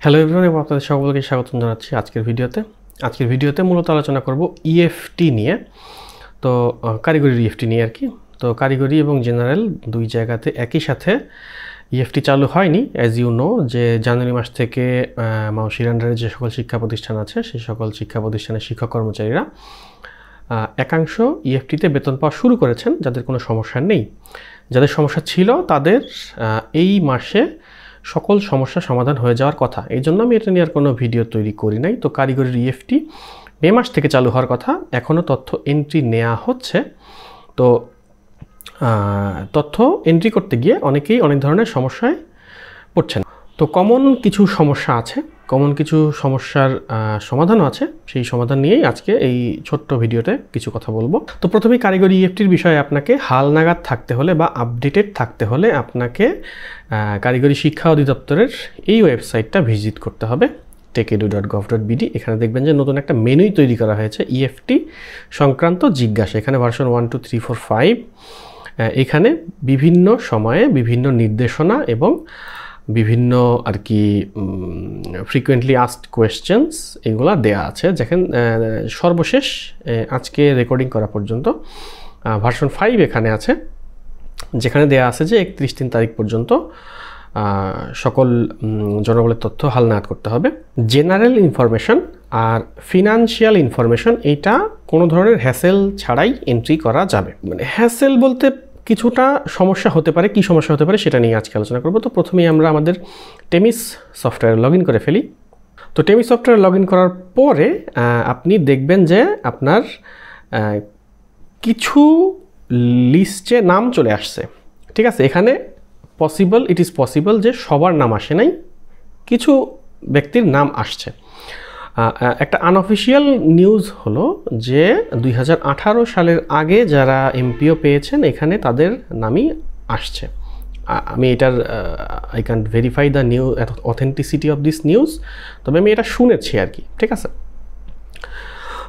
Hello everyone, এবং আপনাদের সকলকে স্বাগত জানাচ্ছি আজকের ভিডিওতে মূলত আলোচনা করব ইএফটি নিয়ে। তো কারিগরি ইএফটি নিয়ে আর কি। তো কারিগরি এবং জেনারেল দুই জায়গাতে একই সাথে ইএফটি চালু হয়নি। অ্যাজ ইউ নো যে জানুয়ারি মাস থেকে মাউশির আন্ডারে যে সকল শিক্ষা প্রতিষ্ঠান আছে সেই সকল শিক্ষা প্রতিষ্ঠানের শিক্ষক কর্মচারীরা একাংশ ইএফটিতে বেতন পাওয়া শুরু করেছেন, যাদের কোনো সমস্যা নেই। যাদের সমস্যা ছিল তাদের এই মাসে সকল সমস্যা সমাধান হয়ে যাওয়ার কথা। এই জন্য আমি এটা নিয়ে আর কোনো ভিডিও তৈরি করি নাই। তো কারিগরি ইএফটি মে মাস থেকে চালু হওয়ার কথা, এখনও তথ্য এন্ট্রি নেওয়া হচ্ছে। তো তথ্য এন্ট্রি করতে গিয়ে অনেকেই অনেক ধরনের সমস্যায় পড়ছেন। তো কমন কিছু সমস্যা আছে, কমন কিছু সমস্যার সমাধানও আছে। সেই সমাধান নিয়েই আজকে এই ছোট্ট ভিডিওতে কিছু কথা বলবো। তো প্রথমেই কারিগরি ইএফটির বিষয়ে আপনাকে হালনাগাদ থাকতে হলে বা আপডেটেড থাকতে হলে আপনাকে কারিগরি শিক্ষা অধিদপ্তরের এই ওয়েবসাইটটা ভিজিট করতে হবে, techedu.gov.bd। এখানে দেখবেন যে নতুন একটা মেনুই তৈরি করা হয়েছে, ইএফটি সংক্রান্ত জিজ্ঞাসা। এখানে ভার্সন 1 2 3 4 5। এখানে বিভিন্ন সময়ে বিভিন্ন নির্দেশনা এবং বিভিন্ন আর কি ফ্রিকুয়েন্টলি আস্কড কোয়েশ্চেন্স এগুলো দেয়া আছে। যেখানে সর্বশেষ আজকে রেকর্ডিং করা পর্যন্ত ভার্সন 5 এখানে আছে, যেখানে দেয়া আছে যে 31 তারিখ পর্যন্ত সকল জনবলের তথ্য হালনাগাদ করতে হবে। জেনারেল ইনফরমেশন আর ফিনান্সিয়াল ইনফরমেশন এইটা কোনো ধরনের হ্যাসেল ছাড়াই এন্ট্রি করা যাবে। মানে হ্যাসেল বলতে কিছুটা সমস্যা হতে পারে, কি সমস্যা হতে পারে সেটা নিয়ে আজকে আলোচনা করব। তো প্রথমেই আমরা আমাদের টেমিস সফটওয়্যার লগ ইন করে ফেলি। তো টেমিস সফটওয়্যার লগ ইন করার পরে আপনি দেখবেন যে আপনার কিছু লিস্টে নাম চলে আসছে, ঠিক আছে। এখানে ইট ইজ পসিবল যে সবার নাম আসে নাই, কিছু ব্যক্তির নাম আসছে। একটা আনঅফিসিয়াল নিউজ হলো যে 2018 সালের আগে যারা এমপিও পেয়েছেন এখানে তাদের নামই আসছে। আমি এটার I can't verify the authenticity of this news, তবে আমি এটা শুনেছি আর কি, ঠিক আছে।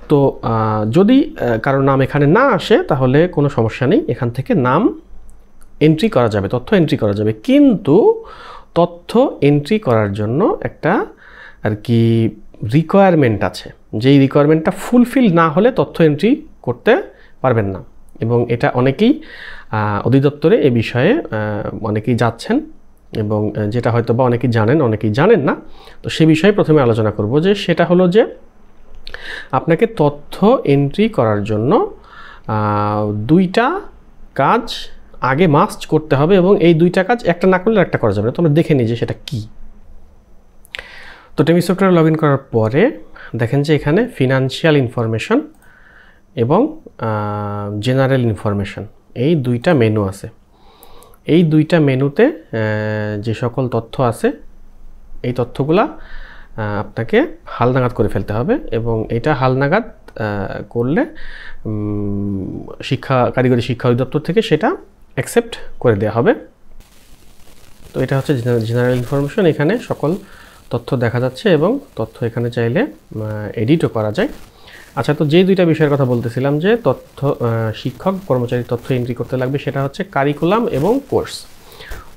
তো যদি কারোর নাম এখানে না আসে তাহলে কোনো সমস্যা নেই, এখান থেকে নাম এন্ট্রি করা যাবে, তথ্য এন্ট্রি করা যাবে। কিন্তু তথ্য এন্ট্রি করার জন্য একটা আর কি রিকোয়ারমেন্ট আছে, যেই রিকোয়ারমেন্টটা ফুলফিল না হলে তথ্য এন্ট্রি করতে পারবেন না। এবং এটা অনেকেই অধিদপ্তরে এ বিষয়ে অনেকেই যাচ্ছেন, এবং যেটা হয়তো বা অনেকেই জানেন অনেকেই জানেন না। তো সে বিষয়ে প্রথমে আলোচনা করব, যে সেটা হলো যে আপনাকে তথ্য এন্ট্রি করার জন্য দুইটা কাজ আগে মাস্ট করতে হবে, এবং এই দুইটা কাজ একটা না করলে একটা করা যাবে না। তোমরা দেখে নিই যে সেটা কী। তো টেমিস সফটওয়্যার লগ ইন করার পরে দেখেন যে এখানে ফিনান্সিয়াল ইনফরমেশন এবং জেনারেল ইনফরমেশন এই দুইটা মেনু আছে। এই দুইটা মেনুতে যে সকল তথ্য আছে এই তথ্যগুলা আপনাকে হালনাগাদ করে ফেলতে হবে, এবং এটা হালনাগাদ করলে কারিগরি শিক্ষা অধিদপ্তর থেকে সেটা অ্যাকসেপ্ট করে দেওয়া হবে। তো এটা হচ্ছে জেনারেল ইনফরমেশন। এখানে সকল তথ্য দেখা যাচ্ছে এবং তথ্য এখানে চাইলে এডিটও করা যায়। আচ্ছা, তো যে দুইটা বিষয়ের কথা বলতেছিলাম যে শিক্ষক কর্মচারী তথ্য এন্ট্রি করতে লাগবে, সেটা হচ্ছে কারিকুলাম এবং কোর্স।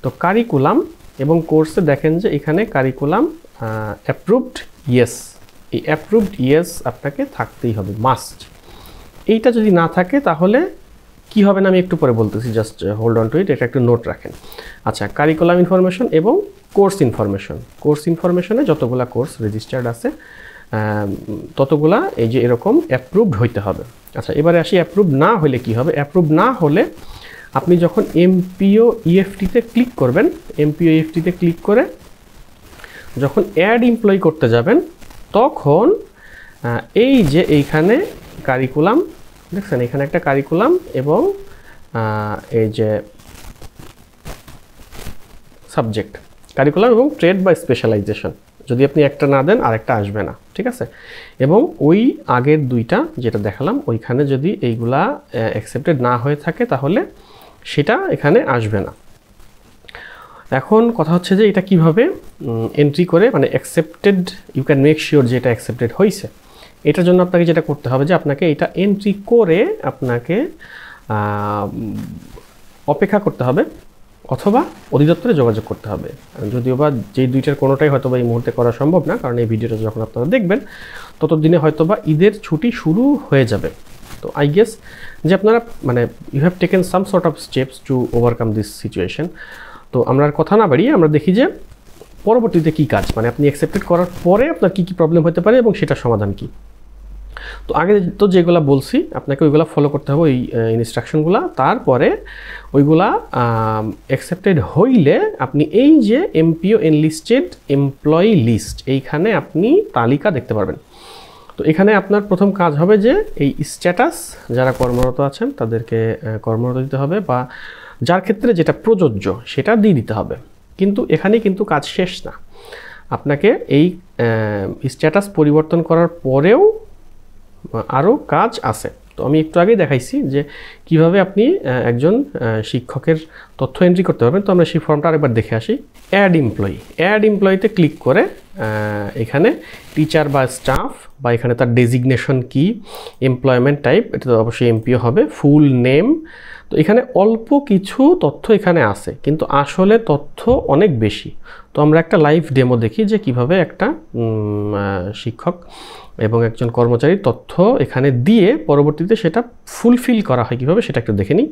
তো কারিকুলাম এবং কোর্সে দেখেন যে এখানে কারিকুলাম অ্যাপ্রুভড ইয়েস, এই অ্যাপ্রুভড ইয়েস আপনাকে থাকতেই হবে, মাস্ট। এইটা যদি না থাকে তাহলে কি হবে না আমি একটু পরে বলতেছি, জাস্ট হোল্ড অন টু ইট, এটা একটু নোট রাখেন। আচ্ছা, কারিকুলাম ইনফরমেশন এবং কোর্স ইনফরমেশনে যতগুলা কোর্স রেজিস্টার্ড আছে ততগুলা এই যে এরকম অ্যাপ্রুভড হইতে হবে। আচ্ছা, এবারে আসি অ্যাপ্রুভ না হলে কি হবে। অ্যাপ্রুভ না হলে আপনি যখন এমপিও ইএফটিতে ক্লিক করবেন, এমপিও ইএফটিতে ক্লিক করে যখন অ্যাড এমপ্লয়ি করতে যাবেন তখন এই যে এইখানে কারিকুলাম দেখছেন, এখানে একটা কারিকুলাম এবং এই যে সাবজেক্ট, কারিকুলাম এবং ট্রেড বা স্পেশালাইজেশন, যদি আপনি একটা না দেন আরেকটা আসবে না, ঠিক আছে। এবং ওই আগের দুইটা যেটা দেখালাম ওইখানে যদি এইগুলা অ্যাকসেপ্টেড না হয়ে থাকে তাহলে সেটা এখানে আসবে না। এখন কথা হচ্ছে যে এটা কিভাবে এন্ট্রি করে, মানে accepted, you can make sure যে এটা অ্যাকসেপ্টেড হয়েছে। এটার জন্য আপনাকে যেটা করতে হবে যে আপনাকে এটা এন্ট্রি করে আপনাকে অপেক্ষা করতে হবে অথবা অধিদপ্তরে যোগাযোগ করতে হবে। যদিও বা যেই দুইটার কোনোটাই হয়তো বা এই মুহূর্তে করা সম্ভব না, কারণ এই ভিডিওটা যখন আপনারা দেখবেন ততদিনে হয়তো বা ঈদের ছুটি শুরু হয়ে যাবে। তো আই গেস যে আপনারা মানে you have taken some sort of steps to overcome this situation. তো আমরা আর কথা না বাড়িয়ে আমরা দেখি যে পরবর্তীতে কী কাজ, মানে আপনি অ্যাকসেপ্টেড করার পরে আপনার কী কী প্রবলেম হতে পারে এবং সেটার সমাধান কী। তো আগে তো যেগুলো বলছি আপনাকে ওইগুলো ফলো করতে হবে, ওই ইনস্ট্রাকশনগুলো। তারপরে ওইগুলা অ্যাকসেপ্টেড হইলে আপনি এই যে এমপিও এনলিস্টেড এমপ্লয়ি লিস্ট, এইখানে আপনি তালিকা দেখতে পারবেন। তো এখানে আপনার প্রথম কাজ হবে যে এই স্ট্যাটাস যারা কর্মরত আছেন তাদেরকে কর্মরত দিতে হবে, বা যার ক্ষেত্রে যেটা প্রযোজ্য সেটা দিয়ে দিতে হবে। কিন্তু এখানে কিন্তু কাজ শেষ না, আপনাকে এই স্ট্যাটাস পরিবর্তন করার পরেও আরও কাজ আছে। তো আমি একটু আগেই দেখাইছি যে কিভাবে আপনি একজন শিক্ষকের তথ্য এন্ট্রি করতে পারবেন। তো আমরা সেই ফর্মটা আরেকবার দেখে আসি। অ্যাড এমপ্লয়িতে ক্লিক করে এখানে টিচার বা স্টাফ, বা এখানে তার ডেজিগনেশন কি, এমপ্লয়মেন্ট টাইপ, এটা তো অবশ্যই এমপিও হবে, ফুল নেম। তো এখানে অল্প কিছু তথ্য এখানে আছে, কিন্তু আসলে তথ্য অনেক বেশি। তো আমরা একটা লাইভ ডেমো দেখি যে কিভাবে একটা শিক্ষক এবং একজন কর্মচারীর তথ্য এখানে দিয়ে পরবর্তীতে সেটা ফুলফিল করা হয় কীভাবে, সেটা একটু দেখে নিই।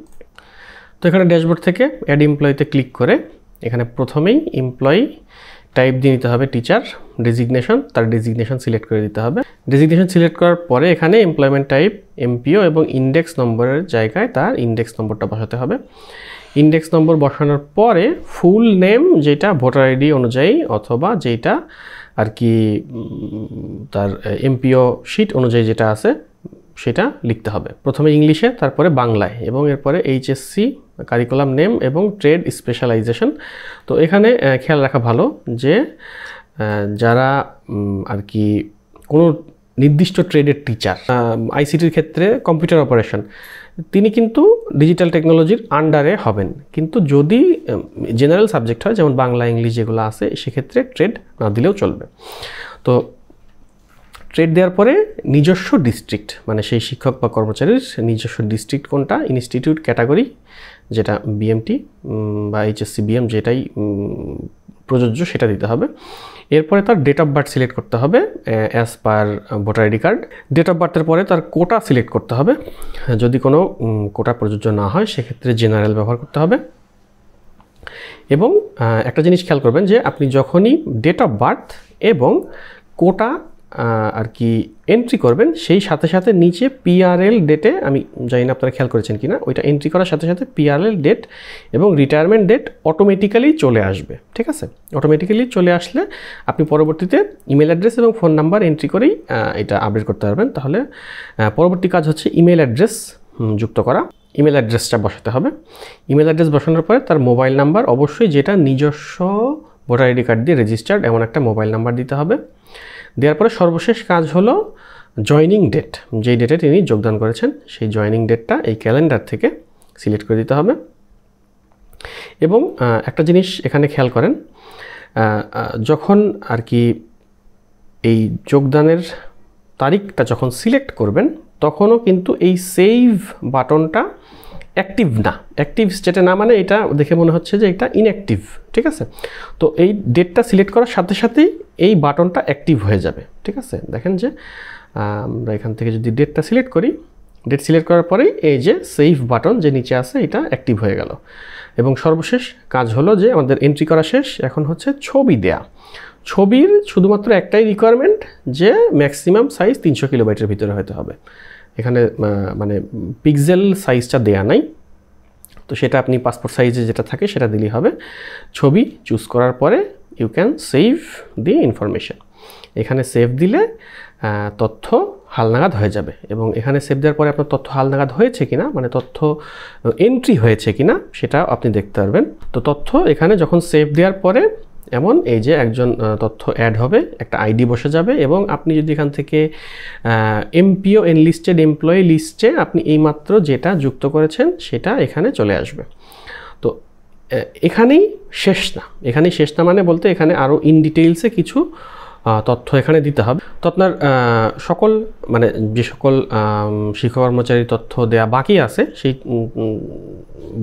তো এখানে ড্যাশবোর্ড থেকে অ্যাড এমপ্লয়িতে ক্লিক করে এখানে প্রথমেই এমপ্লয়ি টাইপ দিয়ে নিতে হবে টিচার, ডেজিগনেশন, তার ডেজিগনেশন সিলেক্ট করে দিতে হবে। ডেজিগনেশন সিলেক্ট করার পরে এখানে এমপ্লয়মেন্ট টাইপ এমপিও এবং ইন্ডেক্স নম্বরের জায়গায় তার ইন্ডেক্স নম্বরটা বসাতে হবে। ইন্ডেক্স নম্বর বসানোর পরে ফুল নেম যেটা ভোটার আইডি অনুযায়ী অথবা যেটা আর কি তার এমপিও শিট অনুযায়ী যেটা আছে সেটা লিখতে হবে, প্রথমে ইংলিশে তারপরে বাংলায়, এবং এরপরে এইচএসসি কারিকুলাম নেম এবং ট্রেড স্পেশালাইজেশন। তো এখানে খেয়াল রাখা ভালো যে যারা আর কি কোনো নির্দিষ্ট ট্রেডের টিচার, আইসিটির ক্ষেত্রে কম্পিউটার অপারেশন, তিনি কিন্তু ডিজিটাল টেকনোলজির আন্ডারে হবেন। কিন্তু যদি জেনারেল সাবজেক্ট হয় যেমন বাংলা ইংলিশ যেগুলো আছে সেক্ষেত্রে ট্রেড না দিলেও চলবে। তো ট্রেড দেওয়ার পরে নিজস্ব ডিস্ট্রিক্ট, মানে সেই শিক্ষক বা কর্মচারীর নিজস্ব ডিস্ট্রিক্ট কোনটা, ইনস্টিটিউট ক্যাটাগরি যেটা বিএমটি বা এইচএসসি বিএম যেটাই প্রযোজ্য সেটা দিতে হবে। এরপরে তার ডেট অফ বার্থ সিলেক্ট করতে হবে as per voter ID card. Date of বার্থের পরে তার কোটা সিলেক্ট করতে হবে, যদি কোনো কোটা প্রযোজ্য না হয় সেক্ষেত্রে জেনারেল ব্যবহার করতে হবে। এবং একটা জিনিস খেয়াল করবেন যে আপনি যখনই ডেট অফ বার্থ এবং কোটা আর কি এন্ট্রি করবেন সেই সাথে সাথে নিচে পিআরএল ডেটে, আমি জানি না আপনারা খেয়াল করেছেন কিনা, ওইটা এন্ট্রি করার সাথে সাথে পিআরএল ডেট এবং রিটায়ারমেন্ট ডেট অটোমেটিক্যালি চলে আসবে। ঠিক আছে, অটোমেটিক্যালি চলে আসলে আপনি পরবর্তীতে ইমেল অ্যাড্রেস এবং ফোন নাম্বার এন্ট্রি করেই এটা আপডেট করতে পারবেন। তাহলে পরবর্তী কাজ হচ্ছে ইমেল অ্যাড্রেস যুক্ত করা। ইমেল অ্যাড্রেসটা বসাতে হবে। ইমেল অ্যাড্রেস বসানোর পরে তার মোবাইল নাম্বার, অবশ্যই যেটা নিজস্ব ভোটার আইডি কার্ড দিয়ে রেজিস্টার্ড এমন একটা মোবাইল নাম্বার দিতে হবে। দেওয়ার পরে সর্বশেষ কাজ হলো জয়নিং ডেট, যেই ডেটে তিনি যোগদান করেছেন সেই জয়নিং ডেটটা এই ক্যালেন্ডার থেকে সিলেক্ট করে দিতে হবে। এবং একটা জিনিস এখানে খেয়াল করেন, যখন আর কি এই যোগদানের তারিখটা যখন সিলেক্ট করবেন তখনও কিন্তু এই সেভ বাটনটা অ্যাক্টিভ না, অ্যাক্টিভ স্টেটে না, মানে এটা দেখে মনে হচ্ছে যে এটা ইনঅ্যাক্টিভ। ঠিক আছে, তো এই ডেটটা সিলেক্ট করার সাথে সাথেই এই বাটনটা অ্যাক্টিভ হয়ে যাবে। ঠিক আছে, দেখেন যে আমরা এখান থেকে যদি ডেটটা সিলেক্ট করি, ডেট সিলেক্ট করার পরেই এই যে সেভ বাটন যে নিচে আছে এটা অ্যাক্টিভ হয়ে গেল। এবং সর্বশেষ কাজ হলো যে আমাদের এন্ট্রি করা শেষ, এখন হচ্ছে ছবি দেয়া। ছবির শুধুমাত্র একটাই রিকোয়ারমেন্ট যে ম্যাক্সিমাম সাইজ 300 কিলোবাইটের ভিতরে হতে হবে। এখানে মানে পিক্সেল সাইজটা দেয়া নাই, তো সেটা আপনি পাসপোর্ট সাইজে যেটা থাকে সেটা দিলেই হবে। ছবি চুজ করার পরে you can save the information. এখানে সেভ দিলে তথ্য হালনাগাদ হয়ে যাবে। এবং এখানে সেভ দেওয়ার পরে আপনার তথ্য হালনাগাদ হয়েছে কিনা, মানে তথ্য এন্ট্রি হয়েছে কিনা সেটা আপনি দেখতে পারবেন। তো তথ্য এখানে যখন সেভ দেওয়ার পরে এমন এই যে একজন তথ্য অ্যাড হবে, একটা আইডি বসে যাবে, এবং আপনি যদি এখান থেকে এমপিও এনলিস্টেড এমপ্লয়ি লিস্টে আপনি এইমাত্র যেটা যুক্ত করেছেন সেটা এখানে চলে আসবে। তো এখানেই শেষ না, এখানেই শেষ না মানে বলতে এখানে আরও ইন ডিটেইলসে কিছু তথ্য এখানে দিতে হবে। তো আপনার সকল মানে যে সকল শিক্ষক কর্মচারীর তথ্য দেয়া বাকি আছে সেই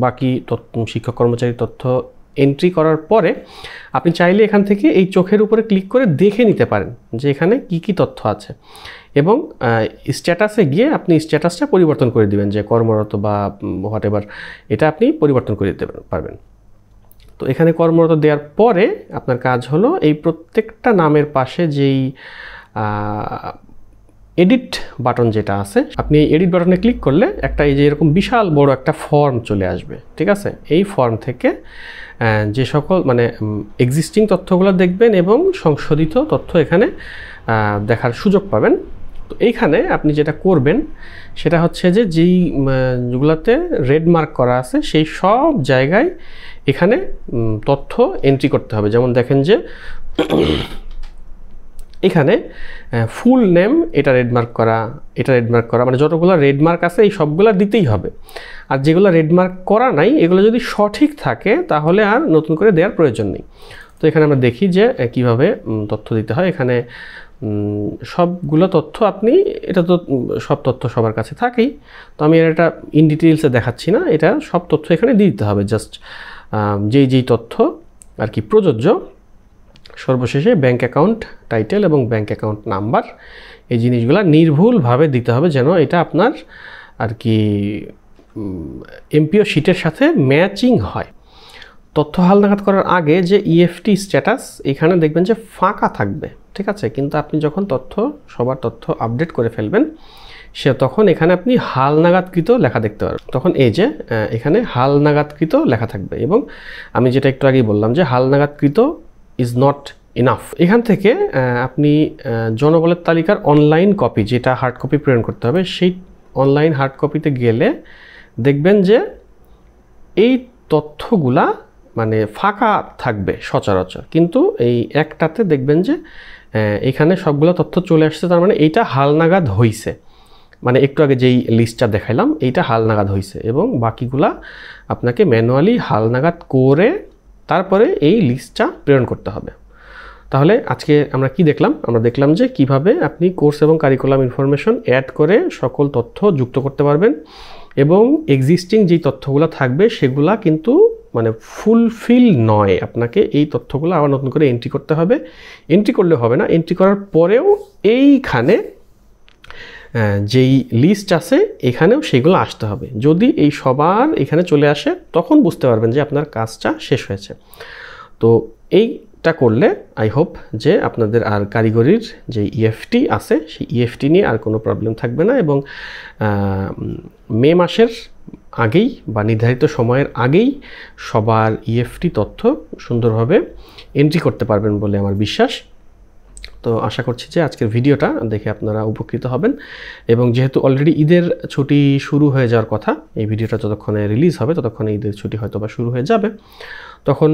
বাকি শিক্ষক কর্মচারীর তথ্য এন্ট্রি করার পরে আপনি চাইলে এখান থেকে এই চোখের উপরে ক্লিক করে দেখে নিতে পারেন যে এখানে কি কি তথ্য আছে, এবং স্ট্যাটাসে গিয়ে আপনি স্ট্যাটাসটা পরিবর্তন করে দিবেন যে কর্মরত বা হোয়াট এভার, এটা আপনি পরিবর্তন করে দিতে পারবেন। তো এখানে কর্মরত দেওয়ার পরে আপনার কাজ হলো এই প্রত্যেকটা নামের পাশে যেই এডিট বাটন যেটা আছে, আপনি এই এডিট বাটনে ক্লিক করলে একটা এই যে এরকম বিশাল বড় একটা ফর্ম চলে আসবে, ঠিক আছে? এই ফর্ম থেকে যে সকল মানে এক্সিস্টিং তথ্যগুলো দেখবেন এবং সংশোধিত তথ্য এখানে দেখার সুযোগ পাবেন। তো এইখানে আপনি যেটা করবেন সেটা হচ্ছে যে যেগুলোতে রেড মার্ক করা আছে সেই সব জায়গায় এখানে তথ্য এন্ট্রি করতে হবে। যেমন দেখেন যে এখানে ফুল নেম এটা রেড মার্ক করা, এটা রেড মার্ক করা, মানে যতগুলো রেড মার্ক আছে এই সবগুলো দিতেই হবে। আর যেগুলো রেড মার্ক করা নাই এগুলো যদি সঠিক থাকে তাহলে আর নতুন করে দেওয়ার প্রয়োজন নেই। তো এখানে আমরা দেখি যে কিভাবে তথ্য দিতে হয়। এখানে সবগুলো তথ্য আপনি, এটা তো সব তথ্য সবার কাছে থাকেই, তো আমি এটা ইন ডিটেইলসে দেখাচ্ছি না, এটা সব তথ্য এখানে দিয়ে দিতে হবে। জাস্ট যেই তথ্য আর কি প্রযোজ্য, সর্বশেষে ব্যাঙ্ক অ্যাকাউন্ট টাইটেল এবং ব্যাঙ্ক অ্যাকাউন্ট নাম্বার, এই জিনিসগুলো নির্ভুলভাবে দিতে হবে যেন এটা আপনার আর কি এমপিও শিটের সাথে ম্যাচিং হয়। তথ্য হালনাগাদ করার আগে যে ইএফটি স্ট্যাটাস এখানে দেখবেন যে ফাঁকা থাকবে, ঠিক আছে? কিন্তু আপনি যখন সবার তথ্য আপডেট করে ফেলবেন তখন এখানে আপনি হালনাগাদকৃত লেখা দেখতে পারবেন। তখন এই যে এখানে হালনাগাদকৃত লেখা থাকবে, এবং আমি যেটা একটু আগেই বললাম যে হালনাগাদকৃত ইজ নট ইনাফ। এখান থেকে আপনি জনবলের তালিকার অনলাইন কপি, যেটা হার্ড কপি প্রেরণ করতে হবে, সেই অনলাইন হার্ড কপিতে গেলে দেখবেন যে এই তথ্যগুলা মানে ফাঁকা থাকবে সচরাচর, কিন্তু এই একটাতে দেখবেন যে এখানে সবগুলো তথ্য চলে আসছে, তার মানে এইটা হালনাগাদ হইছে। মানে একটু আগে যেই লিস্টটা দেখাইলাম এইটা হালনাগাদ হইছে, এবং বাকিগুলা আপনাকে ম্যানুয়ালি হালনাগাদ করে তারপরে এই লিস্টটা প্রেরণ করতে হবে। তাহলে আজকে আমরা কি দেখলাম? আমরা দেখলাম যে কিভাবে আপনি কোর্স এবং কারিকুলাম ইনফরমেশন অ্যাড করে সকল তথ্য যুক্ত করতে পারবেন, এবং এক্সিস্টিং যেই তথ্যগুলো থাকবে সেগুলা কিন্তু মানে ফুলফিল নয়, আপনাকে এই তথ্যগুলো আবার নতুন করে এন্ট্রি করতে হবে। এন্ট্রি করলে হবে না, এন্ট্রি করার পরেও এইখানে যেই লিস্ট আছে এখানেও সেগুলো আসতে হবে। যদি এই সবার এখানে চলে আসে তখন বুঝতে পারবেন যে আপনার কাজটা শেষ হয়েছে। তো এইটা করলে আই হোপ যে আপনাদের আর কারিগরির যে ইএফটি আছে সেই ইএফটি নিয়ে আর কোনো প্রবলেম থাকবে না, এবং মে মাসের আগেই বা নির্ধারিত সময়ের আগেই সবার ইএফটি তথ্য সুন্দরভাবে এন্ট্রি করতে পারবেন বলে আমার বিশ্বাস। তো আশা করছি যে আজকের ভিডিওটা দেখে আপনারা উপকৃত হবেন, এবং যেহেতু অলরেডি ঈদের ছুটি শুরু হয়ে যাওয়ার কথা, এই ভিডিওটা যতক্ষণে রিলিজ হবে ততক্ষণে ঈদের ছুটি হয়তো বা শুরু হয়ে যাবে। তখন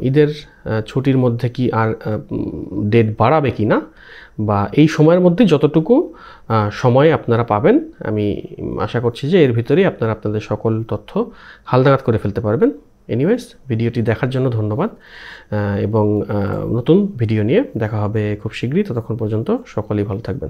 ঈদের ছুটির মধ্যে কি আর ডেট বাড়াবে কি না, বা এই সময়ের মধ্যে যতটুকু সময় আপনারা পাবেন, আমি আশা করছি যে এর ভিতরেই আপনারা আপনাদের সকল তথ্য হালনাগাদ করে ফেলতে পারবেন। এনিওয়েজ, ভিডিওটি দেখার জন্য ধন্যবাদ, এবং নতুন ভিডিও নিয়ে দেখা হবে খুব শীঘ্রই। ততক্ষণ পর্যন্ত সকলেই ভালো থাকবেন।